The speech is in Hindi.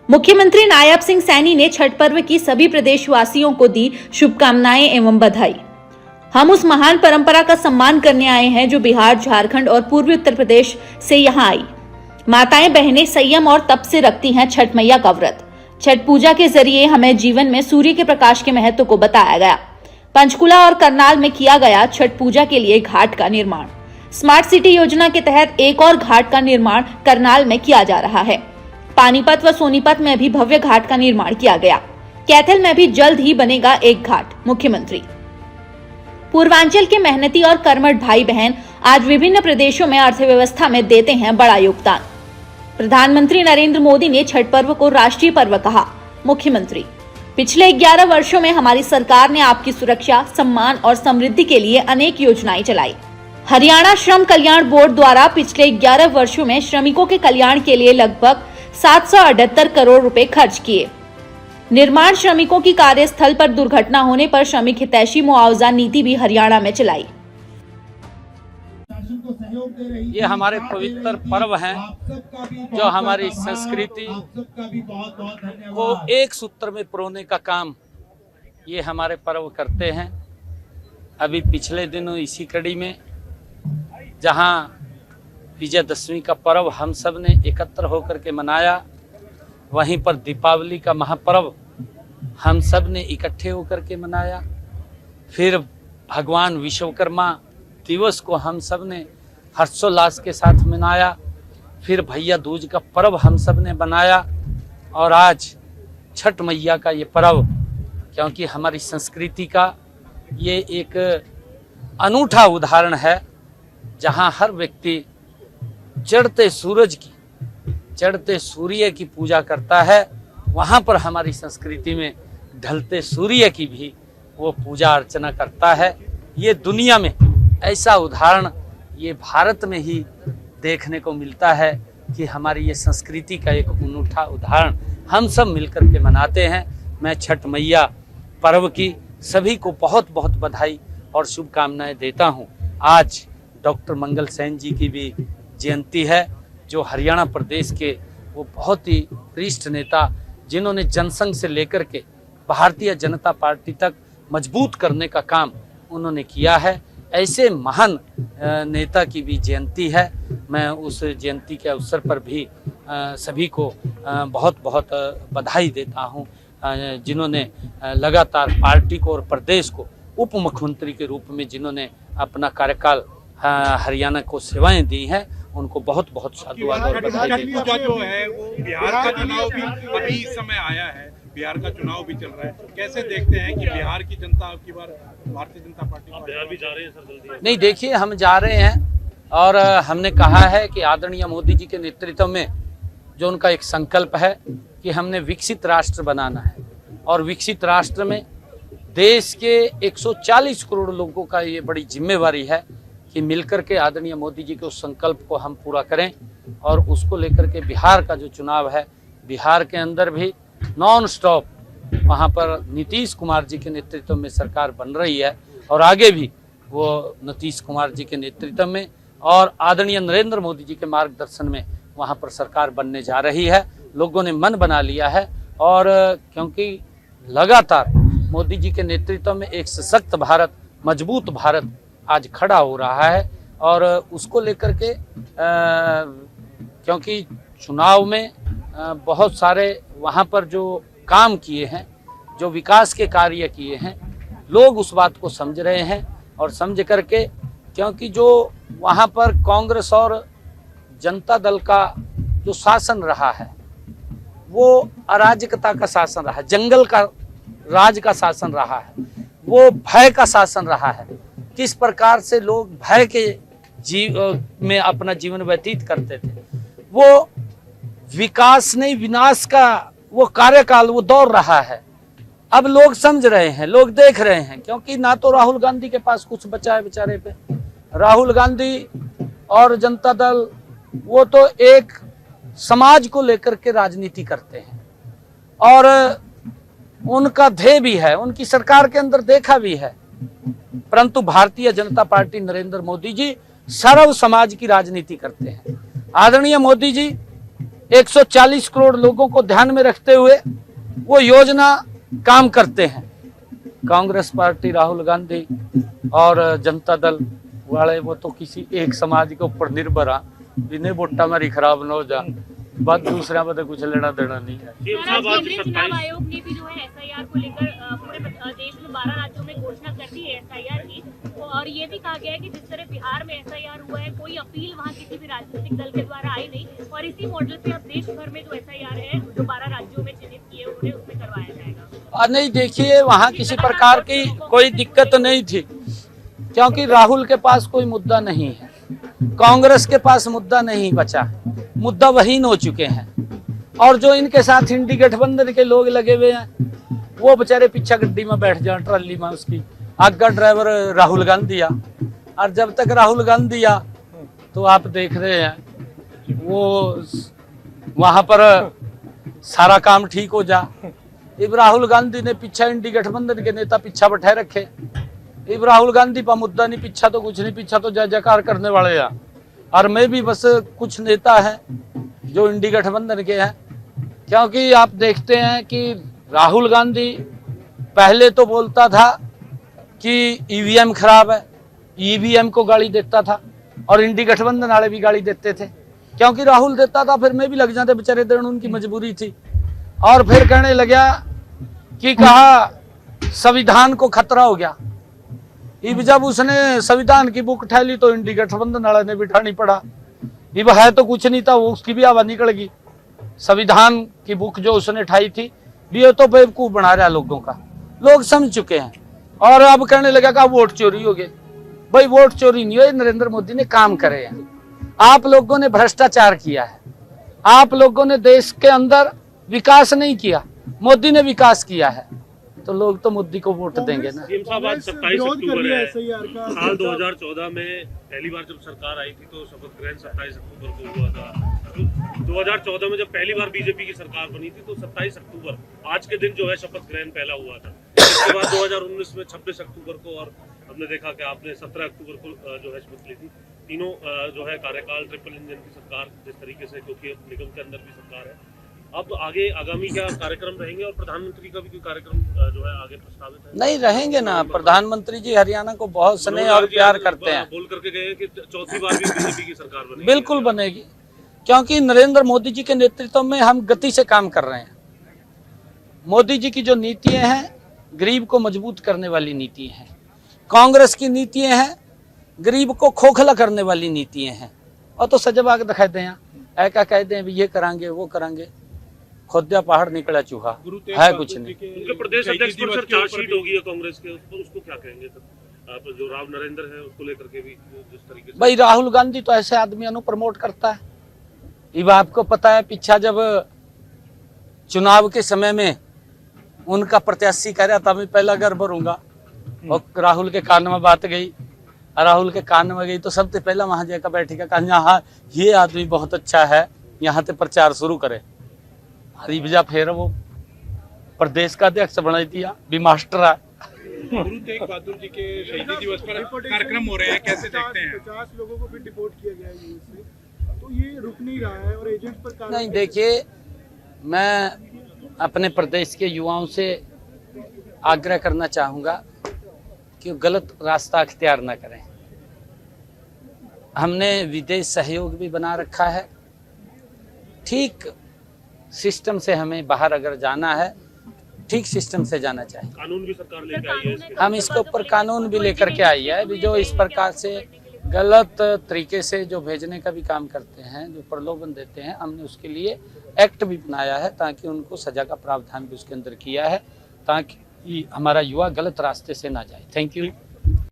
मुख्यमंत्री नायब सिंह सैनी ने छठ पर्व की सभी प्रदेशवासियों को दी शुभकामनाएं एवं बधाई। हम उस महान परंपरा का सम्मान करने आए हैं जो बिहार, झारखंड और पूर्वी उत्तर प्रदेश से यहाँ आई। माताएं बहनें संयम और तप से रखती हैं छठ मैया का व्रत। छठ पूजा के जरिए हमें जीवन में सूर्य के प्रकाश के महत्व को बताया गया। पंचकुला और करनाल में किया गया छठ पूजा के लिए घाट का निर्माण। स्मार्ट सिटी योजना के तहत एक और घाट का निर्माण करनाल में किया जा रहा है। पानीपत व सोनीपत में भी भव्य घाट का निर्माण किया गया। कैथल में भी जल्द ही बनेगा एक घाट। मुख्यमंत्री पूर्वांचल के मेहनती और कर्मठ भाई बहन आज विभिन्न प्रदेशों में अर्थव्यवस्था में देते हैं बड़ा योगदान। प्रधानमंत्री नरेंद्र मोदी ने छठ पर्व को राष्ट्रीय पर्व कहा। मुख्यमंत्री पिछले 11 वर्षों में हमारी सरकार ने आपकी सुरक्षा, सम्मान और समृद्धि के लिए अनेक योजनाएं चलाई। हरियाणा श्रम कल्याण बोर्ड द्वारा पिछले 11 वर्षों में श्रमिकों के कल्याण के लिए लगभग 778 करोड़ रुपए खर्च किए। निर्माण श्रमिकों की कार्यस्थल पर दुर्घटना होने पर श्रमिक हितैषी मुआवजा नीति भी हरियाणा में चलाई। ये हमारे पवित्र पर्व हैं जो हमारी संस्कृति को एक सूत्र में पिरोने का काम ये हमारे पर्व करते हैं। अभी पिछले दिनों इसी कड़ी में जहां विजयदशमी का पर्व हम सब ने एकत्र होकर के मनाया, वहीं पर दीपावली का महापर्व हम सब ने इकट्ठे होकर के मनाया। फिर भगवान विश्वकर्मा दिवस को हम सब ने हर्षोल्लास के साथ मनाया। फिर भैया दूज का पर्व हम सब ने बनाया और आज छठ मैया का ये पर्व, क्योंकि हमारी संस्कृति का ये एक अनूठा उदाहरण है जहां हर व्यक्ति चढ़ते सूर्य की पूजा करता है, वहां पर हमारी संस्कृति में ढलते सूर्य की भी वो पूजा अर्चना करता है। ये दुनिया में ऐसा उदाहरण ये भारत में ही देखने को मिलता है कि हमारी ये संस्कृति का एक अनूठा उदाहरण हम सब मिलकर के मनाते हैं। मैं छठ मैया पर्व की सभी को बहुत बहुत बधाई और शुभकामनाएं देता हूँ। आज डॉक्टर मंगल सेन जी की भी जयंती है, जो हरियाणा प्रदेश के वो बहुत ही वरिष्ठ नेता जिन्होंने जनसंघ से लेकर के भारतीय जनता पार्टी तक मजबूत करने का काम उन्होंने किया है। ऐसे महान नेता की भी जयंती है। मैं उस जयंती के अवसर पर भी सभी को बहुत बहुत बधाई देता हूं, जिन्होंने लगातार पार्टी को और प्रदेश को उप मुख्यमंत्री के रूप में जिन्होंने अपना कार्यकाल हरियाणा को सेवाएं दी हैं, उनको बहुत बहुत साधुवाद और बधाई देता हूं। जो है वो बिहार का चुनाव भी अभी इस समय आया है, बिहार का चुनाव भी चल रहा है। कैसे देखते हैं कि बिहार की जनता की बार भारतीय जनता पार्टी को बिहार भी जा रहे हैं सर? जल्दी नहीं, देखिए हम जा रहे हैं और हमने कहा है कि आदरणीय मोदी जी के नेतृत्व में जो उनका एक संकल्प है कि हमने विकसित राष्ट्र बनाना है और विकसित राष्ट्र में देश के 140 करोड़ लोगों का ये बड़ी जिम्मेवारी है कि मिलकर के आदरणीय मोदी जी के उस संकल्प को हम पूरा करें। और उसको लेकर के बिहार का जो चुनाव है, बिहार के अंदर भी नॉन स्टॉप वहाँ पर नीतीश कुमार जी के नेतृत्व में सरकार बन रही है और आगे भी वो नीतीश कुमार जी के नेतृत्व में और आदरणीय नरेंद्र मोदी जी के मार्गदर्शन में वहाँ पर सरकार बनने जा रही है। लोगों ने मन बना लिया है और क्योंकि लगातार मोदी जी के नेतृत्व में एक सशक्त भारत, मजबूत भारत आज खड़ा हो रहा है और उसको लेकर के क्योंकि चुनाव में बहुत सारे वहाँ पर जो काम किए हैं, जो विकास के कार्य किए हैं, लोग उस बात को समझ रहे हैं और समझ करके, क्योंकि जो वहाँ पर कांग्रेस और जनता दल का जो शासन रहा है वो अराजकता का शासन रहा है, जंगल का राज का शासन रहा है, वो भय का शासन रहा है। किस प्रकार से लोग भय के में अपना जीवन व्यतीत करते थे, वो विकास नहीं विनाश का वो कार्यकाल वो दौर रहा है। अब लोग समझ रहे हैं, लोग देख रहे हैं, क्योंकि ना तो राहुल गांधी के पास कुछ बचा है बेचारे पे। राहुल गांधी और जनता दल वो तो एक समाज को लेकर के राजनीति करते हैं और उनका ध्येय भी है, उनकी सरकार के अंदर देखा भी है। परंतु भारतीय जनता पार्टी नरेंद्र मोदी जी सर्व समाज की राजनीति करते हैं। आदरणीय मोदी जी 140 करोड़ लोगों को ध्यान में रखते हुए वो योजना काम करते हैं। कांग्रेस पार्टी, राहुल गांधी और जनता दल वाले वो तो किसी एक समाज के ऊपर निर्भर आ, इन्हें वोटा मारी खराब न हो जा, बात दूसरा बता कुछ लेना देना नहीं है। केंद्रीय चुनाव आयोग ने भी जो है एसआईआर को लेकर पूरे देश में 12 राज्यों में घोषणा कर दी है एसआईआर की, और ये भी कहा गया है कि जिस तरह बिहार में एसआईआर हुआ है, कोई अपील वहाँ किसी भी राजनीतिक दल के द्वारा आई नहीं, और इसी मॉडल पे अब देश भर में जो एसआईआर है जो 12 राज्यों में चिन्हित किए उन्हें उसमें करवाया जाएगा। नहीं, देखिए वहाँ किसी प्रकार की कोई दिक्कत नहीं थी, क्योंकि राहुल के पास कोई मुद्दा नहीं है, कांग्रेस के पास मुद्दा नहीं बचा, मुद्दा वहीन हो चुके हैं। और जो इनके साथ इंडी गठबंधन के लोग लगे हुए हैं वो बेचारे पीछा गड्डी में बैठ जाए, ट्रॉली में, उसकी आगे ड्राइवर राहुल गांधी आ, और जब तक राहुल गांधी आ तो आप देख रहे हैं वो वहां पर सारा काम ठीक हो जा। इब राहुल गांधी ने पीछा इंडी गठबंधन के नेता पीछा बैठे रखे, इब राहुल गांधी पर मुद्दा नहीं, पीछा तो कुछ नहीं, पीछा तो जय जयकार करने वाले हैं। और मैं भी बस कुछ नेता हैं जो इंडी गठबंधन के हैं, क्योंकि आप देखते हैं कि राहुल गांधी पहले तो बोलता था कि ईवीएम खराब है, ईवीएम को गाली देता था, और इंडी गठबंधन वाले भी गाली देते थे, क्योंकि राहुल देता था फिर मैं भी लग जाते, बेचारे देन उनकी मजबूरी थी। और फिर कहने लगा कि कहा संविधान को खतरा हो गया। इब जब उसने संविधान की बुक उठा ली तो इंडी गठबंधन वाले ने बिठानी पड़ा। इब है तो कुछ नहीं था, वो उसकी भी आवाज निकल गई। संविधान की बुक जो उसने उठाई थी ये तो बेवकूफ बना रहा लोगों का, लोग समझ चुके हैं। और अब कहने लगा कि वोट चोरी हो गए। भाई वोट चोरी नहीं हुई, नरेंद्र मोदी ने काम करे हैं। आप लोगों ने भ्रष्टाचार किया है, आप लोगों ने देश के अंदर विकास नहीं किया, मोदी ने विकास किया है, तो लोग तो मोदी को वोट देंगे ना। सीएम साहब, आज 27 अक्टूबर है। साल 2014 में पहली बार जब सरकार आई थी तो शपथ ग्रहण 27 अक्टूबर को हुआ था। 2014 में जब पहली बार बीजेपी की सरकार बनी थी तो 27 अक्टूबर आज के दिन जो है शपथ ग्रहण पहला हुआ था। इसके बाद 2019 में 26 अक्टूबर को, और हमने देखा कि आपने 17 अक्टूबर को जो है शपथ ली थी। तीनों जो है कार्यकाल ट्रिपल इंजन की सरकार जिस तरीके से, क्योंकि निगम के अंदर भी सरकार है। अब आगे आगामी क्या कार्यक्रम रहेंगे, और प्रधानमंत्री का भी कोई कार्यक्रम जो है आगे प्रस्तावित है? नहीं रहेंगे ना, प्रधानमंत्री जी हरियाणा को बहुत स्नेह और प्यार करते हैं। बोल करके गए कि चौथी बार भी बीजेपी की सरकार बनेगी। बिल्कुल बनेगी, क्योंकि नरेंद्र मोदी जी के नेतृत्व में हम गति से काम कर रहे हैं। मोदी जी की जो नीतियां हैं गरीब को मजबूत करने वाली नीतियां हैं, कांग्रेस की नीतियां हैं गरीब को खोखला करने वाली नीतियां हैं। और तो सजबाग दिखाई दें, ऐका कहते हैं ये करांगे वो करांगे, खोदिया पहाड़ निकला चूहा है कुछ नहीं। उनके प्रदेश अध्यक्ष पर सर चार्जशीट होगी है कांग्रेस के, उसको क्या कहेंगे सर? आप जो राव नरेंद्र है उसको लेकर के भी जिस तरीके से, भाई राहुल गांधी तो ऐसे आदमियों को प्रमोट करता है। ये आपको पता है, पीछा जब चुनाव के समय में उनका प्रत्याशी कह रहा था मैं पहला घर भरूंगा, और राहुल के कान में बात गई, राहुल के कान में गई तो सबसे पहला वहां जाकर बैठेगा, कहा यहाँ ये आदमी बहुत अच्छा है, यहाँ से प्रचार शुरू करे। हरी बिजा फिर वो प्रदेश का अध्यक्ष बना दिया, भी मास्टर है। गुरु तेग बहादुर जी के शहीदी दिवस पर कार्यक्रम हो रहे हैं, कैसे देखते हैं? 50 लोगों को भी डिपोर्ट किया गया है यूएस से, तो ये रुक नहीं रहा है, और एजेंट्स पर नहीं, देखिए मैं अपने प्रदेश के युवाओं से आग्रह करना चाहूँगा कि गलत रास्ता अख्तियार न करें। हमने विदेश सहयोग भी बना रखा है, ठीक सिस्टम से हमें बाहर अगर जाना है, ठीक सिस्टम से जाना चाहिए। कानून भी सरकार लेके आई है इसके। हम इसके ऊपर कानून भी लेकर के आई है, जो इस प्रकार से गलत तरीके से जो भेजने का भी काम करते हैं, जो प्रलोभन देते हैं, हमने उसके लिए एक्ट भी बनाया है ताकि उनको सजा का प्रावधान भी उसके अंदर किया है, ताकि हमारा युवा गलत रास्ते से ना जाए। Thank you.